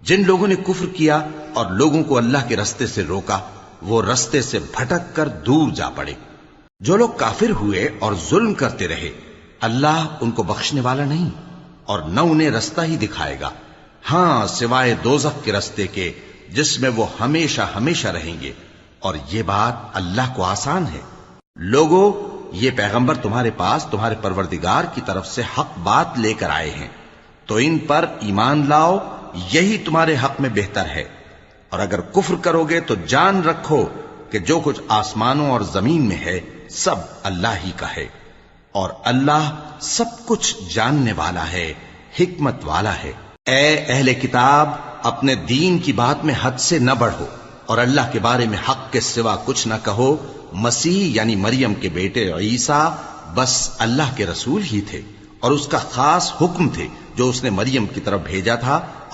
جن لوگوں نے کفر کیا اور لوگوں کو اللہ کے رستے سے روکا وہ رستے سے بھٹک کر دور جا پڑے۔ جو لوگ کافر ہوئے اور ظلم کرتے رہے اللہ ان کو بخشنے والا نہیں اور نہ انہیں رستہ ہی دکھائے گا، ہاں سوائے دوزخ کے رستے کے جس میں وہ ہمیشہ ہمیشہ رہیں گے، اور یہ بات اللہ کو آسان ہے۔ لوگو، یہ پیغمبر تمہارے پاس تمہارے پروردگار کی طرف سے حق بات لے کر آئے ہیں، تو ان پر ایمان لاؤ، یہی تمہارے حق میں بہتر ہے، اور اگر کفر کرو گے تو جان رکھو کہ جو کچھ آسمانوں اور زمین میں ہے سب اللہ ہی کا ہے، اور اللہ سب کچھ جاننے والا ہے، حکمت والا ہے۔ اے اہل کتاب، اپنے دین کی بات میں حد سے نہ بڑھو اور اللہ کے بارے میں حق کے سوا کچھ نہ کہو۔ مسیح یعنی مریم کے بیٹے عیسیٰ بس اللہ کے رسول ہی تھے اور اس کا خاص حکم تھے جو اس نے مریم کی طرف بھیجا تھا، اور